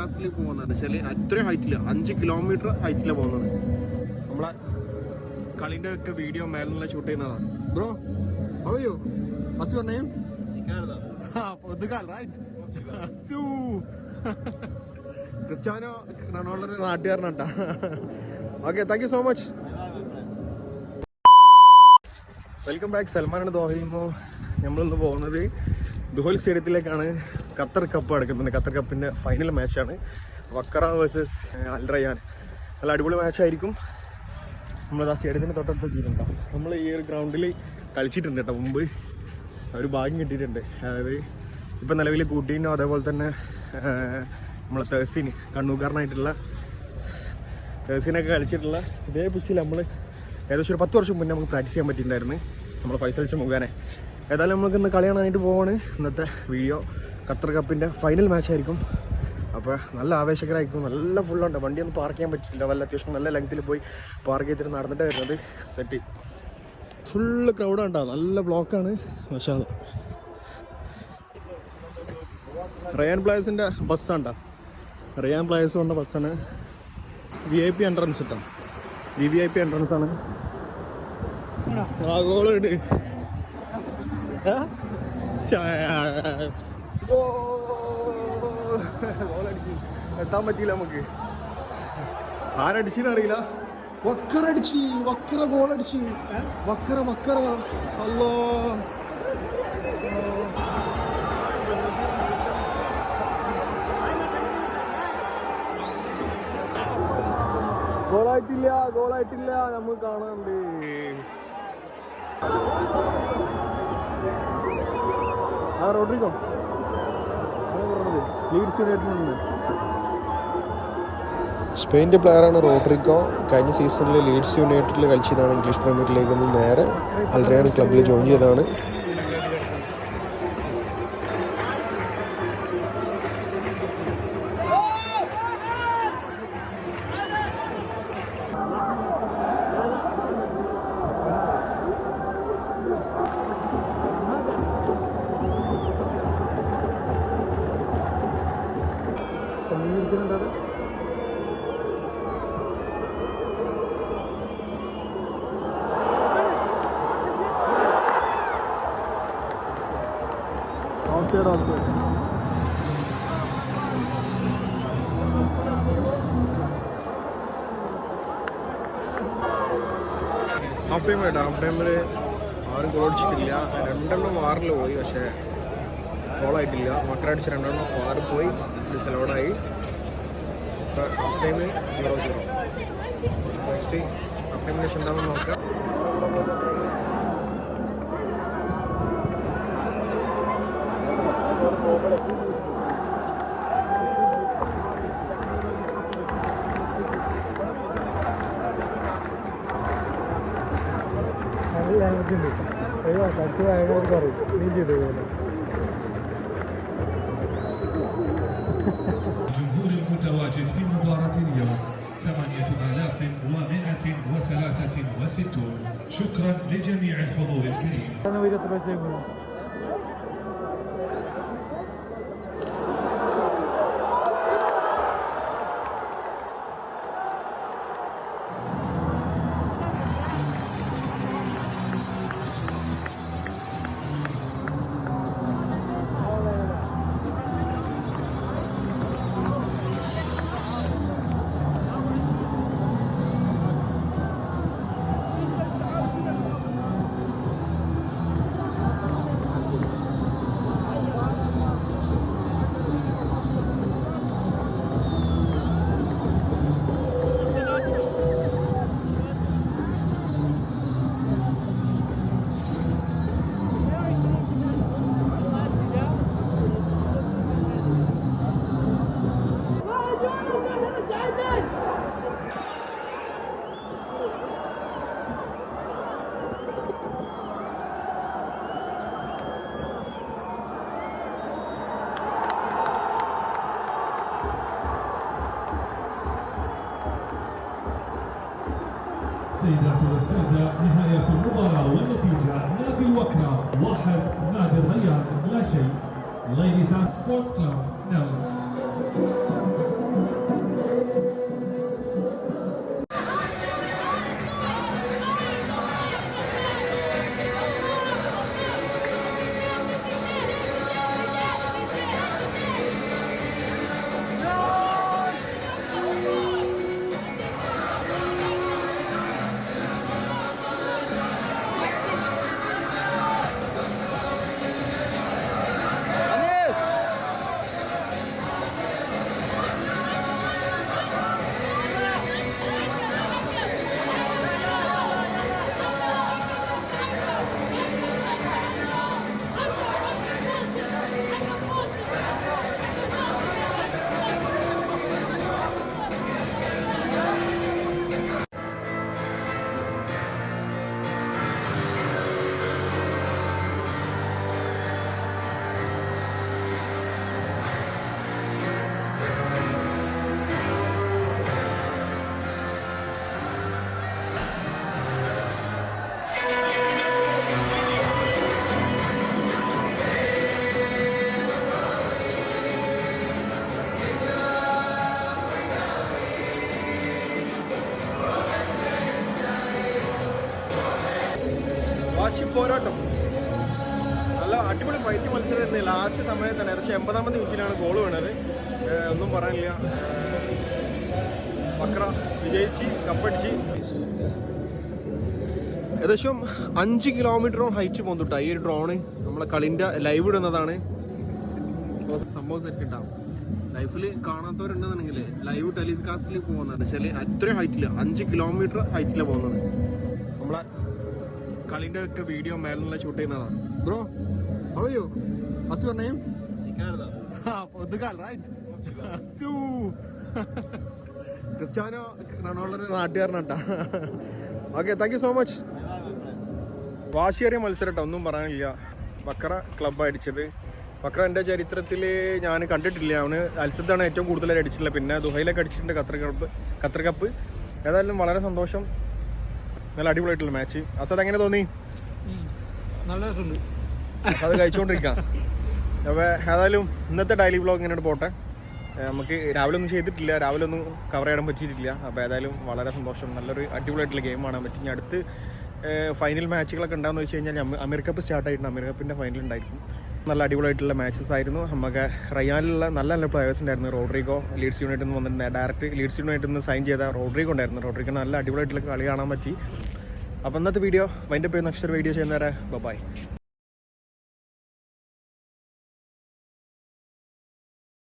ക്ലാസ്സിൽ പോകുന്നത് വെച്ചാൽ അത്രയും ഹൈറ്റില് 5 കിലോമീറ്റർ ഹൈറ്റിലാണ് പോകുന്നത്. നമ്മളെ കളിന്റെ ഒക്കെ വീഡിയോ മേലുള്ള ഷൂട്ട് ചെയ്യുന്നതാണ്. ബ്രോ അയ്യോ ബസ് പറഞ്ഞേ പോർച്ചുഗൽ റൈറ്റ്. ക്രിസ്ത്യാനോ റൊണാൾഡോയുടെ നാട്ടുകാരനാട്ടാ. Okay, thank you so much. Welcome back. സൽമാനാണ് ദോഹയിൽനിന്ന്. നമ്മളിന്ന് പോകുന്നത് ദുഹോൽ സ്റ്റേഡിയത്തിലേക്കാണ്. ഖത്തർ കപ്പ് നടക്കുന്നുണ്ട്. ഖത്തർ കപ്പിൻ്റെ ഫൈനൽ മാച്ചാണ്. Wakrah versus Al Rayyan. നല്ല അടിപൊളി മാച്ചായിരിക്കും. നമ്മളത് ആ സ്റ്റേഡിയത്തിൻ്റെ തൊട്ടടുത്തെത്തിയിട്ടുണ്ടാവും. നമ്മൾ ഈ ഒരു ഗ്രൗണ്ടിൽ കളിച്ചിട്ടുണ്ട് കേട്ടോ മുമ്പ്. ഒരു ഭാഗ്യം കിട്ടിയിട്ടുണ്ട്. അതായത് ഇപ്പം നിലവിൽ കൂട്ടീനോ അതേപോലെ തന്നെ നമ്മളെ തേഴ്സിന് കണ്ണൂക്കാരനായിട്ടുള്ള തേഴ്സിനൊക്കെ കളിച്ചിട്ടുള്ള ഇതേ പിച്ചിൽ നമ്മൾ ഏകദേശം ഒരു 10 വർഷം മുന്നേ നമുക്ക് പ്രാക്ടീസ് ചെയ്യാൻ പറ്റിയിട്ടുണ്ടായിരുന്നു. നമ്മൾ ഫൈസൽസ് മുഖേന. ഏതായാലും നമുക്ക് ഇന്ന് കളി കാണാനായിട്ട് പോവാണ്. ഇന്നത്തെ വീഡിയോ ഖത്തർ കപ്പിൻ്റെ ഫൈനൽ മാച്ചായിരിക്കും. അപ്പോൾ നല്ല ആവേശകരമായിരിക്കും. നല്ല ഫുള്ളുണ്ട്. വണ്ടിയൊന്നും പാർക്ക് ചെയ്യാൻ പറ്റില്ല. വല്ല അത്യാവശ്യം നല്ല ലെങ്ത്തിൽ പോയി പാർക്ക് ചെയ്തിട്ട് നടന്നിട്ട് വരുന്നത്. സെറ്റ് ഫുള്ള് ക്രൗഡാണ്. നല്ല ബ്ലോക്കാണ്. പക്ഷേ റയാൻ പ്ലേയേഴ്സിൻ്റെ ബസ്സാണ്. റയാൻ പ്ലേയേഴ്സ് കൊണ്ട ബസ്സാണ്. VIP എൻട്രൻസ് കിട്ടാം. VIP എൻട്രൻസ് ആണ്. ആ ഗോളുണ്ട്. ഗോളടിച്ച് എത്താൻ പറ്റിയില്ല നമുക്ക്. ആരടിച്ചെന്ന് അറിയില്ല. വക്കറടിച്ച്. വക്കറ ഗോളടിച്ച്. വക്കറ അല്ലോ. ഗോളായിട്ടില്ല. നമുക്ക് കാണാനുണ്ട്. ആ റോഡ്രിഗോ ലീഡ്സ് യുണൈറ്റഡിൽ. സ്പെയിൻ്റെ പ്ലെയറാണ് റോഡ്രിഗോ. കഴിഞ്ഞ സീസണിൽ ലീഡ്സ് യുണൈറ്റഡിൽ കളിച്ചതാണ്. ഇംഗ്ലീഷ് പ്രീമിയർ ലീഗിൽ നിന്ന് നേരെ അൽ റയ്യാൻ ക്ലബ്ബിൽ ജോയിൻ ചെയ്തതാണ്. ഹാഫ് ടൈം ആയിട്ട് ഹാഫ് ടൈമിൽ ആരും ഗോൾ അടിച്ചിട്ടില്ല. 2 വാറിൽ പോയി. പക്ഷേ ഗോളായിട്ടില്ല. മക്കറടിച്ച് 2 വാറിൽ പോയി. ഡിസലോഡായി. ഇപ്പോൾ ഹാഫ് ടൈമിൽ 0-0. നെക്സ്റ്റ് ഹാഫ് ടൈമിന് ശേഷം എന്താണെന്ന് നോക്കാം. الجمهور المتواجد في مباراة اليوم 8163. شكرا لجميع الحضور الكريم. السيدات والسادة، نهاية المباراة والنتيجة نادي الوكرة 1 نادي الريان لا شيء. Ladies and Sports Club 0. വാശി പോരാട്ടം, നല്ല അടിപൊളി ഫൈറ്റ് മത്സരമായിരുന്നു. ലാസ്റ്റ് സമയത്ത് തന്നെ ഏകദേശം 80ാമത്തെ മിനിറ്റിലാണ് ഗോൾ വീണത്. ഒന്നും പറയാനില്ല. വക്ര വിജയിച്ച് കപ്പടിച്ച് ഏകദേശം 5 കിലോമീറ്ററോളം ഹൈറ്റ് പോകുന്നുട്ടോ ഈ ഒരു ഡ്രോണ്. നമ്മളെ കളിൻ്റെ ലൈവ് ഇടുന്നതാണ്. സംഭവം സെറ്റ് ഉണ്ടാവും. ലൈഫിൽ കാണാത്തവരുണ്ടെന്നുണ്ടെങ്കിൽ ലൈവ് ടെലികാസ്റ്റിൽ പോകുന്നത് വെച്ചാൽ അത്രയും ഹൈറ്റില്ല, 5 കിലോമീറ്റർ ഹൈറ്റിലാണ് പോകുന്നത്. നമ്മളെ കളിൻ്റെ ഒക്കെ വീഡിയോ മേലുള്ള ഷൂട്ട് ചെയ്യുന്നതാണ്. Bro how what's your name? Portugal right. Cristiano റൊണാൾഡോയുടെ നാട്ടുകാരനാട്ടാ. Okay, thank you so much. വാശിയേറിയ മത്സരം ഒന്നും പറയാനില്ല. വക്ര ക്ലബ്ബ് അടിച്ചത്. വക്ര എൻ്റെ ചരിത്രത്തിൽ ഞാൻ കണ്ടിട്ടില്ല. അവന് അൽസദ്ദാണ് ഏറ്റവും കൂടുതലായി അടിച്ചിട്ടില്ല. പിന്നെ ദുഹൈലൊക്കെ അടിച്ചിട്ടുണ്ട് ഖത്തർ കപ്പ്. ഏതായാലും വളരെ സന്തോഷം. നല്ല അടിപൊളിയായിട്ടുള്ള മാച്ച്. അസദ് എങ്ങനെ തോന്നി? നല്ല രസമുണ്ട്. അത് കഴിച്ചുകൊണ്ടിരിക്കാം. അപ്പോൾ ഏതായാലും ഇന്നത്തെ ഡെയിലി വ്ളോഗ് ഇങ്ങനെ പോട്ടെ. നമുക്ക് രാവിലെ ഒന്നും ചെയ്തിട്ടില്ല, രാവിലെ ഒന്നും കവർ ചെയ്യാൻ പറ്റിയിട്ടില്ല. അപ്പോൾ ഏതായാലും വളരെ സന്തോഷം. നല്ലൊരു അടിപൊളിയായിട്ടുള്ള ഗെയിം കാണാൻ പറ്റി. ഇനി അടുത്ത് ഫൈനൽ മാച്ചുകളൊക്കെ ഉണ്ടാകുമെന്ന് വെച്ച് കഴിഞ്ഞാൽ അമീർ കപ്പ് സ്റ്റാർട്ടായിട്ടുണ്ട്. അമീർ കപ്പിൻ്റെ ഫൈനൽ ഉണ്ടായിരിക്കും. നല്ല അടിപൊളിയായിട്ടുള്ള മാച്ചസ് ആയിരുന്നു. നമുക്ക് റയാനിലുള്ള നല്ല നല്ല പ്ലെയേഴ്സ് ഉണ്ടായിരുന്നു. റോഡ്രിഗോ ലീഡ്സ് യുണൈറ്റഡിൽ നിന്ന് വന്നിട്ടുണ്ട്. ഡയറക്റ്റ് ലീഡ്സ് യുണൈറ്റഡിൽ നിന്ന് സൈൻ ചെയ്ത റോഡ്രിഗോ ഉണ്ടായിരുന്നു. റോഡ്രിഗോ നല്ല അടിപൊളിയായിട്ടുള്ള കളി കാണാൻ പറ്റി. അപ്പോൾ ഇന്നത്തെ വീഡിയോ വൈൻഡപ്പ് ചെയ്യുന്ന നെക്സ്റ്റ് വീഡിയോ ചെയ്യുന്നവരെ ബൈ.